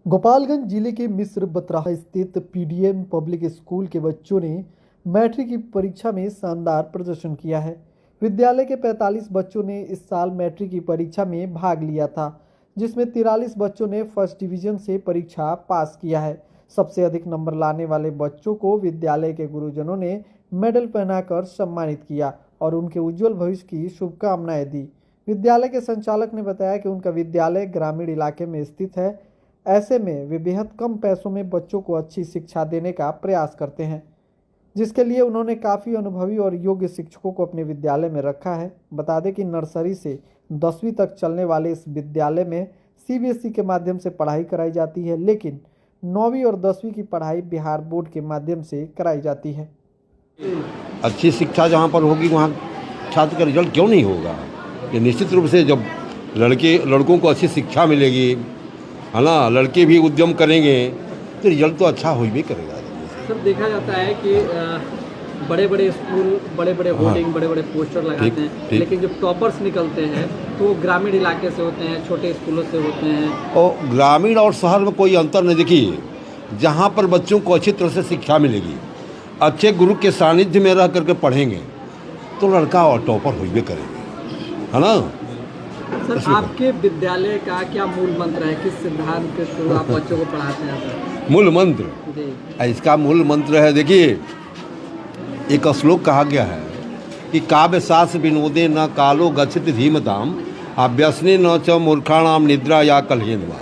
गोपालगंज जिले के मिस्र बतराहा स्थित पीडीएम पब्लिक स्कूल के बच्चों ने मैट्रिक की परीक्षा में शानदार प्रदर्शन किया है। विद्यालय के 45 बच्चों ने इस साल मैट्रिक की परीक्षा में भाग लिया था, जिसमें 43 बच्चों ने फर्स्ट डिवीजन से परीक्षा पास किया है। सबसे अधिक नंबर लाने वाले बच्चों को विद्यालय के गुरुजनों ने मेडल पहनाकर सम्मानित किया और उनके उज्जवल भविष्य की शुभकामनाएं दी। विद्यालय के संचालक ने बताया कि उनका विद्यालय ग्रामीण इलाके में स्थित है। ऐसे में वे बेहद कम पैसों में बच्चों को अच्छी शिक्षा देने का प्रयास करते हैं, जिसके लिए उन्होंने काफ़ी अनुभवी और योग्य शिक्षकों को अपने विद्यालय में रखा है। बता दें कि नर्सरी से 10वीं तक चलने वाले इस विद्यालय में सीबीएसई के माध्यम से पढ़ाई कराई जाती है, लेकिन 9वीं और 10वीं की पढ़ाई बिहार बोर्ड के माध्यम से कराई जाती है। अच्छी शिक्षा जहाँ पर होगी वहाँ छात्र का रिजल्ट क्यों नहीं होगा। ये निश्चित रूप से जब लड़कों को अच्छी शिक्षा मिलेगी, है ना, लड़के भी उद्यम करेंगे तो रिजल्ट तो अच्छा हो ही करेगा। सर, देखा जाता है कि बड़े बड़े स्कूल बड़े बड़े होर्डिंग बड़े बड़े पोस्टर लगाते हैं, लेकिन जब टॉपर्स निकलते हैं तो वो ग्रामीण इलाके से होते हैं, छोटे स्कूलों से होते हैं। और ग्रामीण और शहर में कोई अंतर नहीं। देखिए, जहाँ पर बच्चों को अच्छी तरह से शिक्षा मिलेगी, अच्छे गुरु के सानिध्य में रह करके पढ़ेंगे तो लड़का और टॉपर हो करेंगे, है ना। सर, आपके विद्यालय का क्या मूल मंत्र है? किस सिद्धांत के थ्रू आप बच्चों को पढ़ाते हैं सर? मूल मंत्र जी, इसका मूल मंत्र है, देखिए, एक श्लोक कहा गया है कि काव्य शास्त्र विनोदे न कालो गच्छति धीमताम अभ्यसने न च मूर्खाणाम निद्रा या कलहेनवा।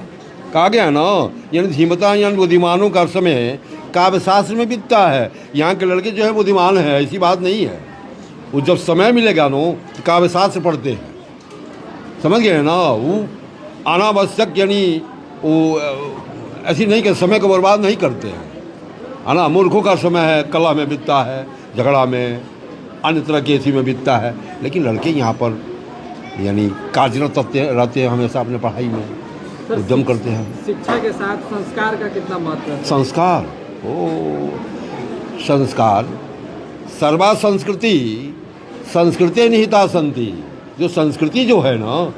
कहा गया ना, यानी धीमता यानी बुद्धिमानों का समय काव्य शास्त्र में बीतता है। यहाँ के लड़के जो है बुद्धिमान है, ऐसी बात नहीं है। वो जब समय मिलेगा नो तो काव्य शास्त्र पढ़ते हैं, समझ गए ना। वो अनावश्यक यानी वो ऐसी नहीं कि समय को बर्बाद नहीं करते हैं, है ना। मूर्खों का समय है कला में बीतता है, झगड़ा में, अन्य तरह के इसी में बीतता है। लेकिन लड़के यहाँ पर यानी कार्यरत रहते हैं, हमेशा अपने पढ़ाई में उद्यम करते हैं। शिक्षा के साथ संस्कार का कितना महत्व है? संस्कार, संस्कार सर्वा संस्कृति संस्कृते निहिता संति। जो संस्कृति जो है ना,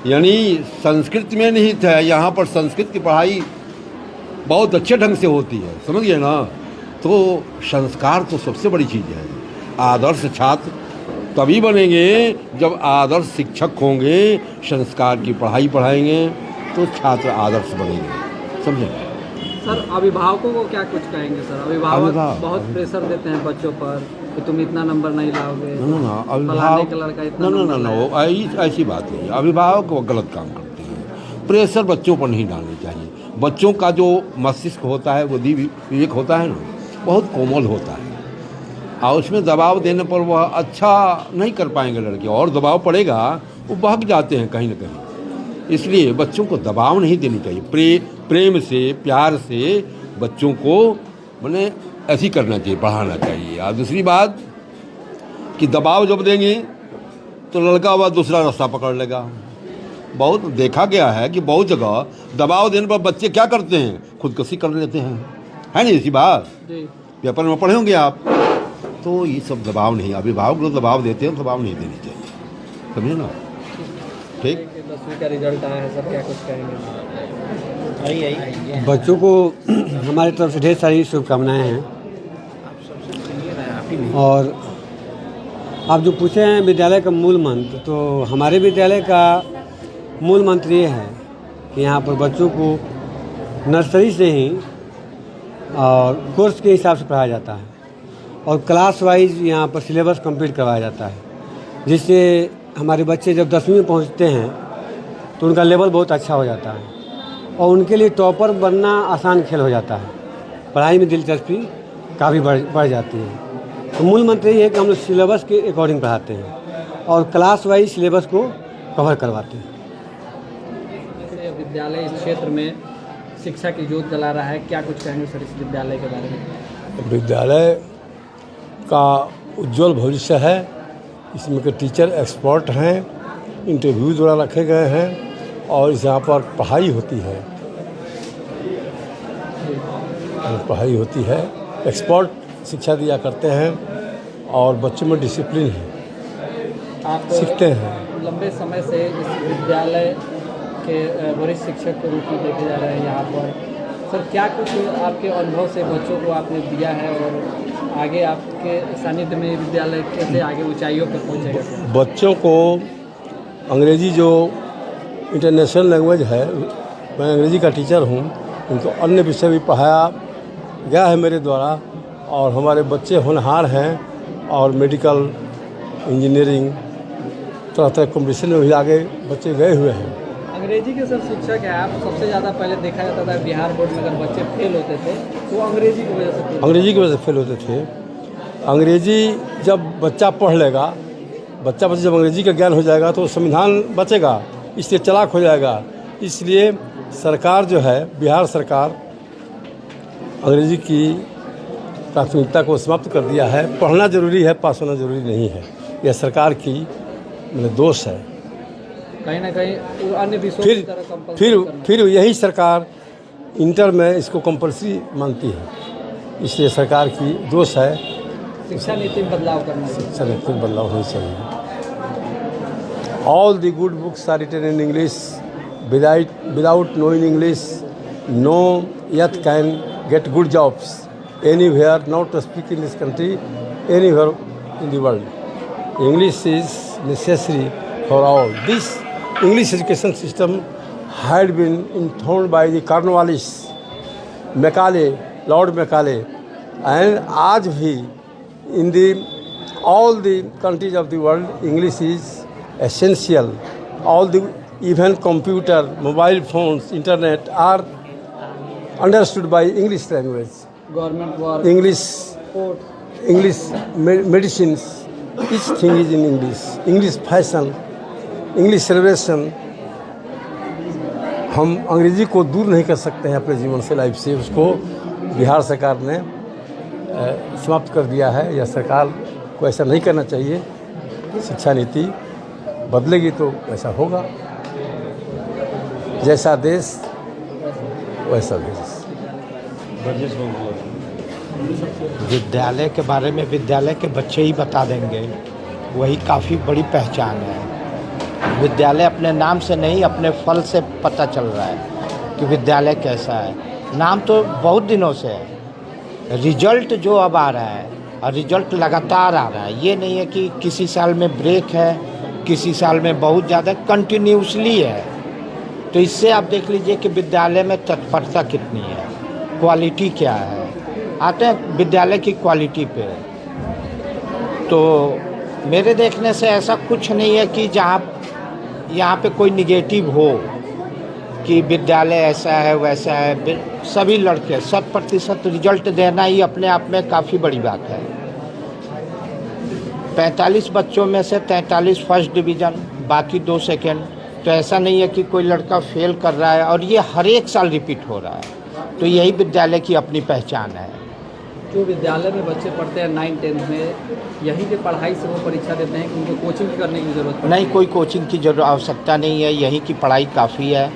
यानी संस्कृत में निहित है। यहाँ पर संस्कृत की पढ़ाई बहुत अच्छे ढंग से होती है, समझ गए ना। तो संस्कार तो सबसे बड़ी चीज़ है। आदर्श छात्र तभी बनेंगे जब आदर्श शिक्षक होंगे, संस्कार की पढ़ाई पढ़ाएंगे तो छात्र आदर्श बनेंगे, समझे। सर, अभिभावकों को क्या कुछ कहेंगे? सर, अभिभावक बहुत प्रेशर देते हैं बच्चों पर कि तुम इतना नंबर नहीं लाओगे। अभिभावक ऐसी बात नहीं है। अभिभावक वो गलत काम करते हैं। प्रेशर बच्चों पर नहीं डालनी चाहिए। बच्चों का जो मस्तिष्क होता है, बुद्धि विवेक होता है ना, बहुत कोमल होता है, और उसमें दबाव देने पर वह अच्छा नहीं कर पाएंगे लड़के, और दबाव पड़ेगा वो भाग जाते हैं कहीं ना कहीं। इसलिए बच्चों को दबाव नहीं देनी चाहिए। प्रेम से, प्यार से बच्चों को मैंने ऐसी करना चाहिए, पढ़ाना चाहिए। और दूसरी बात कि दबाव जब देंगे तो लड़का वह दूसरा रास्ता पकड़ लेगा। बहुत देखा गया है कि बहुत जगह दबाव देने पर बच्चे क्या करते हैं, खुदकुशी कर लेते हैं, है नहीं ऐसी बात। पेपर में पढ़े होंगे आप। तो ये सब दबाव नहीं, अभिभावक लोग दबाव देते हैं, दबाव नहीं देनी चाहिए, समझे ना। ठीक, 10वीं का रिजल्ट आया है सर, क्या कुछ कहेंगे? बच्चों को हमारी तरफ से ढेर सारी शुभकामनाएं हैं। और आप जो पूछे हैं विद्यालय का मूल मंत्र, तो हमारे विद्यालय का मूल मंत्र ये है कि यहाँ पर बच्चों को नर्सरी से ही और कोर्स के हिसाब से पढ़ाया जाता है, और क्लास वाइज यहाँ पर सिलेबस कंप्लीट करवाया जाता है, जिससे हमारे बच्चे जब 10वीं में पहुँचते हैं तो उनका लेवल बहुत अच्छा हो जाता है और उनके लिए टॉपर बनना आसान खेल हो जाता है। पढ़ाई में दिलचस्पी काफ़ी बढ़ जाती है। तो मूल मंत्र ये है कि हम लोग सिलेबस के अकॉर्डिंग पढ़ाते हैं और क्लास वाइज सिलेबस को कवर करवाते हैं। विद्यालय इस क्षेत्र में शिक्षा की जोत जला रहा है, क्या कुछ कहेंगे सर इस विद्यालय के बारे में? विद्यालय का उज्जवल भविष्य है। इसमें के टीचर एक्सपर्ट हैं, इंटरव्यू द्वारा रखे गए हैं, और यहाँ पर पढ़ाई होती है, एक्सपर्ट शिक्षा दिया करते हैं, और बच्चों में डिसिप्लिन है, आप सीखते हैं। लंबे समय से इस विद्यालय के वरिष्ठ शिक्षक के रूप में देखे जा रहे हैं यहाँ पर। सर, क्या कुछ आपके अनुभव से बच्चों को आपने दिया है और आगे आपके सानिध्य में विद्यालय कैसे आगे ऊंचाइयों पर पहुँचेगा? बच्चों को अंग्रेज़ी जो इंटरनेशनल लैंग्वेज है, मैं अंग्रेज़ी का टीचर हूँ, उनको अन्य विषय भी पढ़ाया गया है मेरे द्वारा, और हमारे बच्चे होनहार हैं और मेडिकल, इंजीनियरिंग, तरह तरह कॉम्पिटिशन में भी आगे बच्चे गए हुए हैं। अंग्रेजी के सर शिक्षक हैं आप, सबसे ज़्यादा पहले देखा जाता था बिहार बोर्ड में अगर बच्चे फेल होते थे तो अंग्रेजी की वजह से अंग्रेजी की वजह से फेल होते थे। अंग्रेजी जब बच्चा पढ़ लेगा, बच्चा जब अंग्रेजी का ज्ञान हो जाएगा तो संविधान बचेगा, इसलिए चालाक हो जाएगा। इसलिए सरकार जो है, बिहार सरकार, अंग्रेजी की प्राथमिकता को समाप्त कर दिया है। पढ़ना जरूरी है, पास होना जरूरी नहीं है। यह सरकार की दोष है। कहीं ना कहीं अन्य विषयों की तरह कंपल्सरी करना। फिर यही सरकार इंटर में इसको कंपल्सरी मानती है, इसलिए सरकार की दोष है। शिक्षा नीति में बदलाव करना चाहिए। शिक्षा नीति में बदलाव होना चाहिए। All the good books are written in English, without knowing English no youth can get good jobs anywhere, not to speak in this country, anywhere in the world. English is necessary for all. This English education system had been enthroned by the Cornwallis, Macaulay, Lord Macaulay, and आज भी in the all the countries of the world, English is essential. All the even computer, mobile phones, internet are understood by English language. Government work, English, sports, English medicines, each thing is in English. English fashion, English celebration. हम अंग्रेजी को दूर नहीं कर सकते हैं अपने जीवन से, लाइफ से। उसको बिहार सरकार ने समाप्त कर दिया है। यह सरकार को ऐसा नहीं करना चाहिए। शिक्षा नीति बदलेगी तो ऐसा होगा। जैसा देश वैसा देश। विद्यालय के बारे में विद्यालय के बच्चे ही बता देंगे, वही काफ़ी बड़ी पहचान है। विद्यालय अपने नाम से नहीं, अपने फल से पता चल रहा है कि विद्यालय कैसा है। नाम तो बहुत दिनों से है, रिजल्ट जो अब आ रहा है, और रिजल्ट लगातार आ रहा है। ये नहीं है कि किसी साल में ब्रेक है, किसी साल में बहुत ज़्यादा, कंटिन्यूसली है। तो इससे आप देख लीजिए कि विद्यालय में तत्परता कितनी है, क्वालिटी क्या है। आते हैं विद्यालय की क्वालिटी पे, तो मेरे देखने से ऐसा कुछ नहीं है कि यहाँ पे कोई निगेटिव हो कि विद्यालय ऐसा है वैसा है। सभी लड़के 100% रिजल्ट देना ही अपने आप में काफ़ी बड़ी बात है। 45 बच्चों में से 43 फर्स्ट डिवीज़न, बाकी 2 सेकेंड। तो ऐसा नहीं है कि कोई लड़का फेल कर रहा है, और ये हर एक साल रिपीट हो रहा है। तो यही विद्यालय की अपनी पहचान है। जो विद्यालय में बच्चे पढ़ते हैं 9-10 में, यहीं के पढ़ाई से वो परीक्षा देते हैं कि उनको कोचिंग करने की ज़रूरत नहीं, कोई कोचिंग की आवश्यकता नहीं है। यहीं की पढ़ाई काफ़ी है,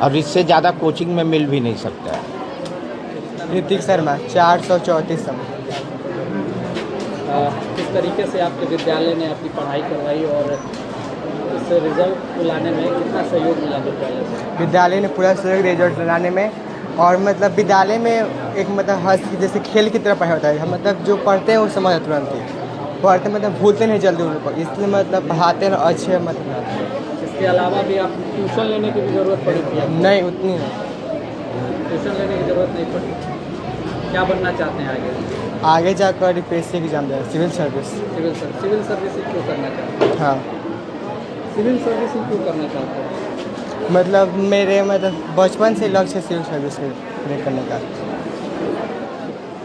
और इससे ज़्यादा कोचिंग में मिल भी नहीं सकता है। ऋतिक शर्मा 434 नंबर। किस तरीके से आपके विद्यालय ने अपनी पढ़ाई करवाई और इस रिजल्ट को लाने में कितना सहयोग मिला विद्यालय से? विद्यालय ने पूरा सहयोग रिजल्ट लाने में, और मतलब विद्यालय में एक हर जैसे खेल की तरह पढ़ाई होता है। मतलब जो पढ़ते हैं वो समझ तुरंत ही पढ़ते, मतलब भूलते नहीं जल्दी उनको, इसलिए मतलब पढ़ाते हैं अच्छे मतलब। इसके अलावा भी आप ट्यूशन लेने की भी ज़रूरत पड़ी थी? नहीं, उतनी नहीं, ट्यूशन लेने की ज़रूरत नहीं पड़ी। क्या बनना चाहते हैं आगे जाकर यूपीएससी एग्जाम दें, सिविल सर्विस। सिविल सर्विसिंग क्यों करना चाहते हैं? हाँ, सिविल सर्विसिंग क्यों करना चाहते हैं? मतलब मेरे बचपन से लक्ष्य सिविल सर्विस करने का।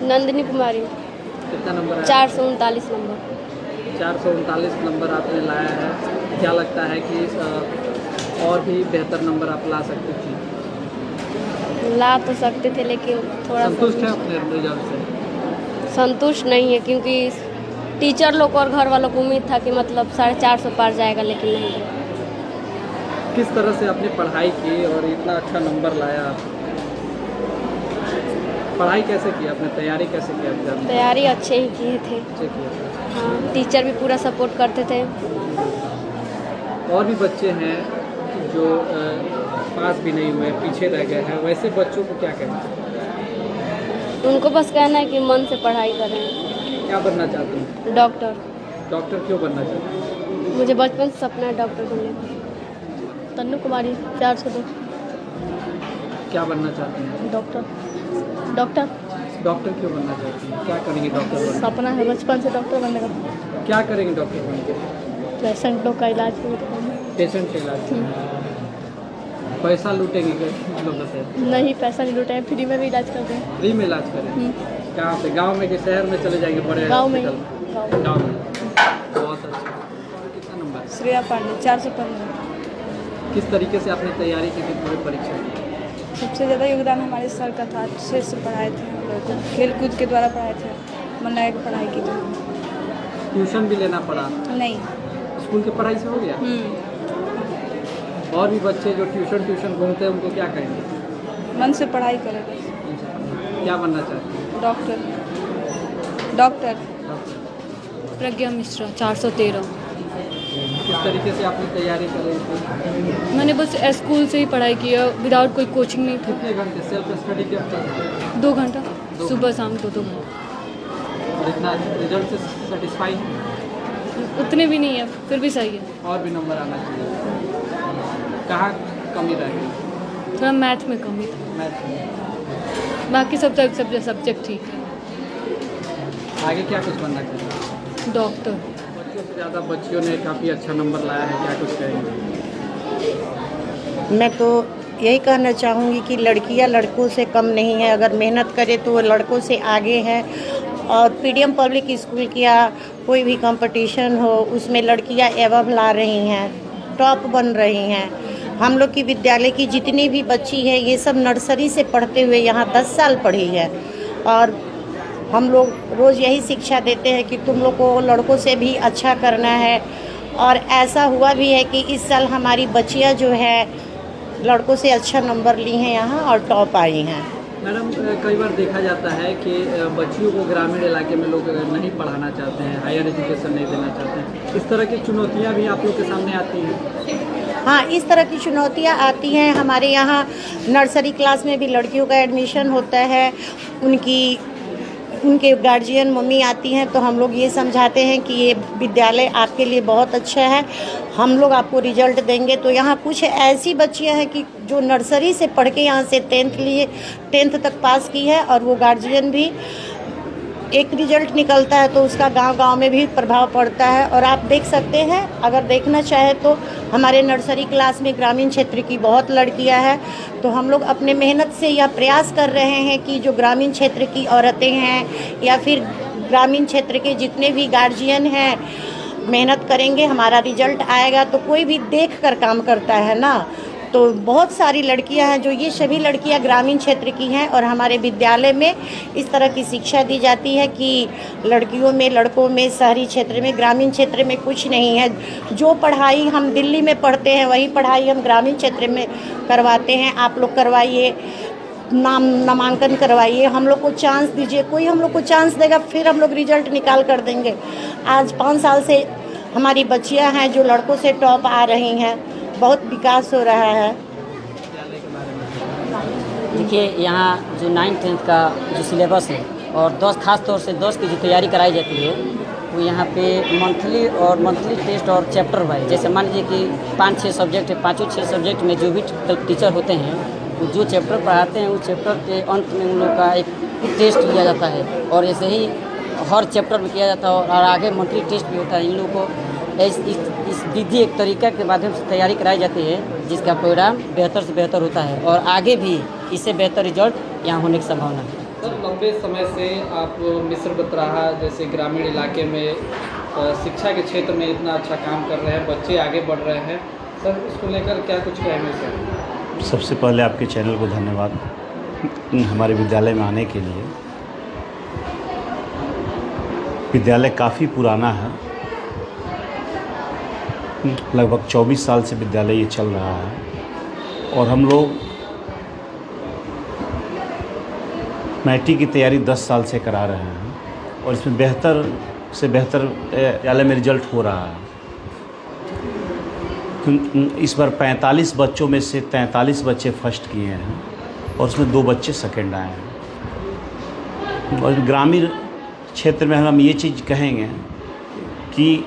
नंदिनी कुमारी कितना नंबर है? 439 नंबर। 439 नंबर आपने लाया है। क्या लगता है कि और भी बेहतर नंबर आप ला सकती थी? ला तो सकते थे, लेकिन थोड़ा संतुष्ट है अपने रिजल्ट से? संतुष्ट नहीं है, क्योंकि टीचर लोग और घर वालों को उम्मीद था कि मतलब 450 पार जाएगा, लेकिन नहीं। किस तरह से आपने पढ़ाई की और इतना अच्छा नंबर लाया? पढ़ाई कैसे की आपने, तैयारी कैसे की एग्जाम? तैयारी अच्छे ही किए थे। अच्छे किए थे। हाँ, टीचर भी पूरा सपोर्ट करते थे। और भी बच्चे हैं जो पास भी नहीं हुए, पीछे रह गए हैं, वैसे बच्चों को क्या कहना चाहिए? उनको बस कहना है कि मन से पढ़ाई करें। क्या बनना चाहते हैं? डॉक्टर। डॉक्टर क्यों बनना चाहते हैं? मुझे बचपन से सपना है डॉक्टर बनने का। तन्नू कुमारी 402। क्या बनना चाहते हैं? डॉक्टर। डॉक्टर डॉक्टर क्यों बनना चाहते हैं? क्या करेंगे डॉक्टर बनकर? सपना है बचपन से डॉक्टर बनने का। क्या करेंगे डॉक्टर बनकर? पेशेंट लोग का इलाज करेंगे। पेशेंट का इलाज। पैसा लूटेंगे क्या लोगों से? नहीं, पैसा नहीं लूटे, फ्री में भी इलाज करते हैं। फ्री में इलाज करें? कहाँ पे? गांव में कि शहर में चले जाएंगे बड़े गाँव में। हॉस्पिटल? गाँव में। बहुत अच्छा। कितना नंबर? श्रेया पांडे 415। किस तरीके से आपने तैयारी की थी पूरी परीक्षा की? सबसे ज़्यादा योगदान हमारे सर का था। अच्छे से पढ़ाए थे हम लोग को, खेल कूद के द्वारा पढ़ाए थे, मन लगा के पढ़ाई की थी। ट्यूशन भी लेना पड़ा? नहीं। स्कूल की पढ़ाई से हो गया? और भी बच्चे जो ट्यूशन घूमते हैं उनको क्या कहेंगे? मन से पढ़ाई करें बस। क्या बनना चाहते हैं? डॉक्टर। डॉक्टर। प्रज्ञा मिश्रा 413। किस तरीके से आपने तैयारी कर रही थी? मैंने बस स्कूल से ही पढ़ाई की है, विदाउट कोई कोचिंग नहीं था। कितने घंटे सेल्फ स्टडी क्या करते हैं? 2 घंटा, सुबह शाम 2-2 घंटा। और इतना रिजल्ट से सेटिस्फाई? उतने भी नहीं है, फिर भी सही है। और भी नंबर आना चाहिए। कहाँ कमी रह गई? थोड़ा मैथ में कमी था, मैथ में। बाकी सब सब्जेक्ट ठीक है। आगे क्या कुछ बनना चाहिए? डॉक्टर। बच्चों से ज़्यादा बच्चियों ने काफ़ी अच्छा नंबर लाया है, क्या कुछ कहेंगे? मैं तो यही कहना चाहूँगी कि लड़कियां लड़कों से कम नहीं है। अगर मेहनत करे तो वो लड़कों से आगे है। और पीडीएम पब्लिक स्कूल किया कोई भी कंपटीशन हो उसमें लड़कियां एवं ला रही हैं, टॉप बन रही हैं। हम लोग की विद्यालय की जितनी भी बच्ची है ये सब नर्सरी से पढ़ते हुए यहाँ 10 साल पढ़ी है। और हम लोग रोज़ यही शिक्षा देते हैं कि तुम लोग को लड़कों से भी अच्छा करना है। और ऐसा हुआ भी है कि इस साल हमारी बच्चियाँ जो है लड़कों से अच्छा नंबर ली हैं यहाँ और टॉप आई हैं। मैडम, कई बार देखा जाता है कि बच्चियों को ग्रामीण इलाके में लोग नहीं पढ़ाना चाहते हैं, हायर एजुकेशन नहीं देना चाहते हैं। इस तरह की चुनौतियाँ भी आप लोग के सामने आती हैं? हाँ, इस तरह की चुनौतियाँ आती हैं। हमारे यहाँ नर्सरी क्लास में भी लड़कियों का एडमिशन होता है। उनके गार्जियन मम्मी आती हैं तो हम लोग ये समझाते हैं कि ये विद्यालय आपके लिए बहुत अच्छा है, हम लोग आपको रिजल्ट देंगे। तो यहाँ कुछ ऐसी बच्चियाँ हैं कि जो नर्सरी से पढ़ के यहाँ से 10th तक पास की है और वो गार्जियन भी एक रिजल्ट निकलता है तो उसका गांव-गांव में भी प्रभाव पड़ता है। और आप देख सकते हैं, अगर देखना चाहे तो हमारे नर्सरी क्लास में ग्रामीण क्षेत्र की बहुत लड़कियां हैं। तो हम लोग अपने मेहनत से यह प्रयास कर रहे हैं कि जो ग्रामीण क्षेत्र की औरतें हैं या फिर ग्रामीण क्षेत्र के जितने भी गार्जियन हैं मेहनत करेंगे, हमारा रिजल्ट आएगा। तो कोई भी देख कर काम करता है ना। तो बहुत सारी लड़कियां हैं जो ये सभी लड़कियां ग्रामीण क्षेत्र की हैं और हमारे विद्यालय में इस तरह की शिक्षा दी जाती है कि लड़कियों में लड़कों में शहरी क्षेत्र में ग्रामीण क्षेत्र में कुछ नहीं है। जो पढ़ाई हम दिल्ली में पढ़ते हैं वही पढ़ाई हम ग्रामीण क्षेत्र में करवाते हैं। आप लोग करवाइए, नामांकन करवाइए, हम लोग को चांस दीजिए। कोई हम लोग को चांस देगा फिर हम लोग रिजल्ट निकाल कर देंगे। आज 5 साल से हमारी बच्चियां हैं जो लड़कों से टॉप आ रही हैं, बहुत विकास हो रहा है। देखिए, यहाँ जो 9th-10th का जो सिलेबस है और 10 खास तौर से 10 की जो तैयारी कराई जाती है वो यहाँ पे मंथली टेस्ट और चैप्टर वाइज, जैसे मान लीजिए कि 5-6 सब्जेक्ट है, 5-6 सब्जेक्ट में जो भी टीचर होते हैं वो जो चैप्टर पढ़ाते हैं उस चैप्टर के अंत में उन लोग का एक टेस्ट लिया जाता है और ऐसे ही हर चैप्टर में किया जाता है और आगे मंथली टेस्ट भी होता है। इन लोगों को इस विधि एक तरीका के माध्यम से तैयारी कराई जाती है जिसका परिणाम बेहतर से बेहतर होता है और आगे भी इससे बेहतर रिजल्ट यहाँ होने की संभावना है। सर, लंबे समय से आप मिस्र बतराहा जैसे ग्रामीण इलाके में शिक्षा के क्षेत्र में इतना अच्छा काम कर रहे हैं, बच्चे आगे बढ़ रहे हैं, सर उसको लेकर क्या कुछ कहेंगे सर? सबसे पहले आपके चैनल को धन्यवाद हमारे विद्यालय में आने के लिए। विद्यालय काफ़ी पुराना है, लगभग 24 साल से विद्यालय ये चल रहा है और हम लोग मैट्रिक की तैयारी 10 साल से करा रहे हैं और इसमें बेहतर से बेहतर विद्यालय में रिजल्ट हो रहा है इस बार 45 बच्चों में से 43 बच्चे फर्स्ट किए हैं और उसमें 2 बच्चे सेकंड आए हैं। और ग्रामीण क्षेत्र में हम ये चीज़ कहेंगे कि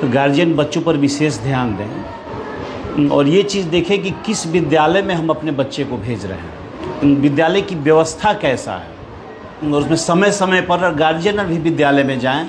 गार्जियन बच्चों पर विशेष ध्यान दें और ये चीज़ देखें कि किस विद्यालय में हम अपने बच्चे को भेज रहे हैं, विद्यालय की व्यवस्था कैसा है और उसमें समय समय पर गार्जियन भी विद्यालय में जाएं